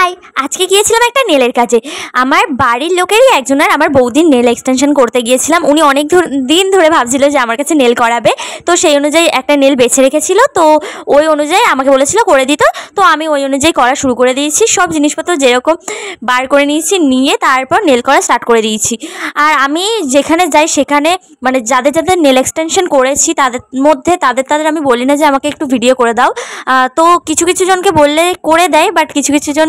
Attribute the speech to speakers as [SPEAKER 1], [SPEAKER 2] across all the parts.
[SPEAKER 1] High, আজকে গিয়েছিলাম একটা নেলের কাজে। আমার বাড়ির লোকেরই একজনের আমার বৌদির নেল এক্সটেনশন করতে গিয়েছিলাম। উনি অনেক দিন ধরে ভাবছিল যে আমার কাছে নেল করাবে, তো সেই অনুযায়ী একটা নেল বেছে রেখেছিল। তো ওই অনুযায়ী আমাকে বলেছিল করে দিত, তো আমি ওই অনুযায়ী করা শুরু করে দিয়েছি। সব জিনিসপত্র যেরকম বার করে নিয়েছি, নিয়ে তারপর নেল করা স্টার্ট করে দিয়েছি। আর আমি যেখানে যাই সেখানে মানে যাদের যাদের নেল এক্সটেনশন করেছি তাদের মধ্যে তাদের আমি বলি না যে আমাকে একটু ভিডিও করে দাও। তো কিছু কিছু জনকে বললে করে দেয়, বাট কিছু কিছু জন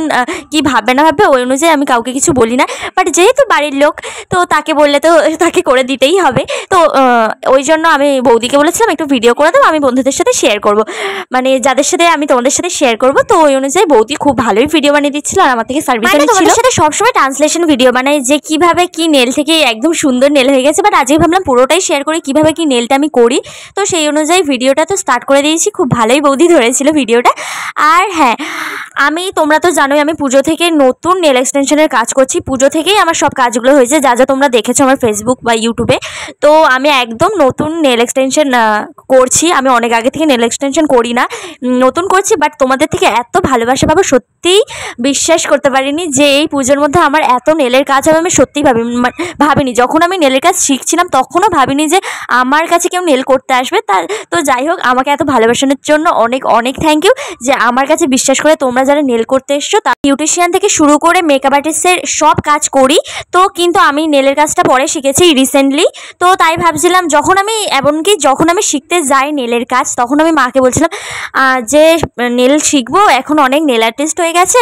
[SPEAKER 1] কি ভাববে না ভাববে ওই অনুযায়ী আমি কাউকে কিছু বলি না। বাট যেহেতু বাড়ির লোক, তো তাকে বললে তো তাকে করে দিতেই হবে। তো ওই জন্য আমি বৌদিকে বলেছিলাম একটু ভিডিও করে দাও, আমি বন্ধুদের সাথে শেয়ার করব, মানে যাদের সাথে আমি তোমাদের সাথে শেয়ার করব। তো ওই অনুযায়ী বৌদি খুব ভালোই ভিডিও বানিয়ে দিচ্ছিল আর আমার থেকে সার্ভিস নিচ্ছিল। তোমাদের সাথে সবসময় ট্রান্সলেশন ভিডিও বানাই যে কিভাবে কি নেল থেকে একদম সুন্দর নেল হয়ে গেছে, বাট আজকে ভাবলাম পুরোটাই শেয়ার করি কিভাবে কি নেলটা আমি করি। তো সেই অনুযায়ী ভিডিওটা তো স্টার্ট করে দিয়েছি। খুব ভালোই বৌদি ধরেছিল ভিডিওটা। আর হ্যাঁ, তোমরা তো জানোই আমি পুজো থেকে নতুন নেল এক্সটেনশনের কাজ করছি। পুজো থেকেই আমার সব কাজগুলো হয়েছে, যা যা তোমরা দেখেছো আমার ফেসবুক বা ইউটিউবে। তো আমি একদম নতুন নেল এক্সটেনশন করছি। আমি অনেক আগে থেকে নেল এক্সটেনশন করি না, নতুন করছি। বাট তোমাদের থেকে এত ভালোবাসা পাবো সত্যিই বিশ্বাস করতে পারিনি যে এই পুজোর মধ্যে আমার এত নেলের কাজ হবে। আমি সত্যিই ভাবিনি। যখন আমি নেলের কাজ শিখছিলাম তখনও ভাবিনি যে আমার কাছে কেউ নেল করতে আসবে। তো যাই হোক, আমাকে এত ভালোবাসানোর জন্য অনেক অনেক থ্যাংক ইউ, যে আমার কাছে বিশ্বাস করে তোমরা যারা নেল করতে এসছো। তা বিউটিশিয়ান থেকে শুরু করে মেকআপ আর্টিস্টের সব কাজ করি। তো কিন্তু আমি নেলের কাজটা পরে শিখেছি রিসেন্টলি। তো তাই ভাবছিলাম যখন আমি শিখতে যাই নেলের কাজ, তখন আমি মাকে বলছিলাম যে নেল শিখবো, এখন অনেক নেল আর্টিস্ট হয়ে গেছে,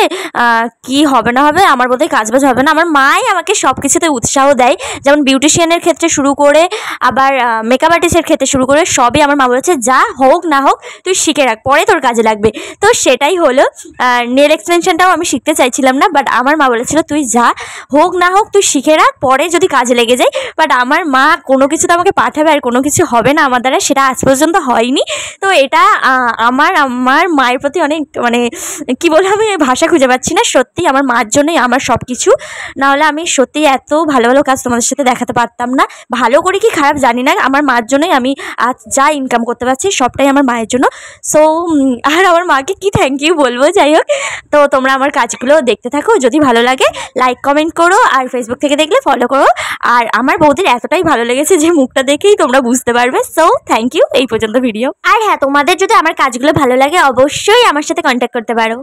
[SPEAKER 1] কি হবে না হবে, আমার বোধহয় কাজবাজ হবে না। আমার মাই আমাকে সব কিছুতে উৎসাহ দেয়, যেমন বিউটিশিয়ানের ক্ষেত্রে শুরু করে আবার মেকআপ আর্টিস্টের ক্ষেত্রে শুরু করে সবই আমার মা বলেছে যা হোক না হোক তুই শিখে রাখ, পরে তোর কাজে লাগবে। তো সেটাই হলো। নেল এক্সটেনশনটাও আমি শিখতে চাইছিলাম না, বাট আমার মা বলেছিল তুই যা হোক না হোক তুই শিখে রাখ, পরে যদি কাজে লেগে যায়। বাট আমার মা কোনো কিছুতে আমাকে পাঠাবে আর কোনো কিছু হবে না আমার দ্বারা, সেটা আজ পর্যন্ত হয়নি। তো এটা আমার মায়ের প্রতি অনেক মানে কী বলবো, আমি ভাষা খুঁজে পাচ্ছি না। সত্যি আমার মার জন্যই আমার সব কিছু, নাহলে আমি সত্যি এত ভালো ভালো কাজ তোমাদের সাথে দেখাতে পারতাম না। ভালো করি কি খারাপ জানি না, আমার মার জন্যই আমি আজ যা ইনকাম করতে পারছি সবটাই আমার মায়ের জন্য। সো আর আমার মাকে কি থ্যাংক ইউ বলবো। যাই হোক, তো তোমরা আমার কাজগুলো দেখতে থাকো, যদি ভালো লাগে লাইক কমেন্ট করো, আর ফেসবুক থেকে দেখলে ফলো করো। আর আমার বৌদির এতটাই ভালো লেগেছে যে মুখটা দেখেই তোমরা বুঝতে পারবে। সো থ্যাংক ইউ এই পর্যন্ত ভিডিও। আর হ্যাঁ, তোমাদের যদি আমার কাজগুলো ভালো লাগে অবশ্যই আমার সাথে কন্ট্যাক্ট করতে পারো।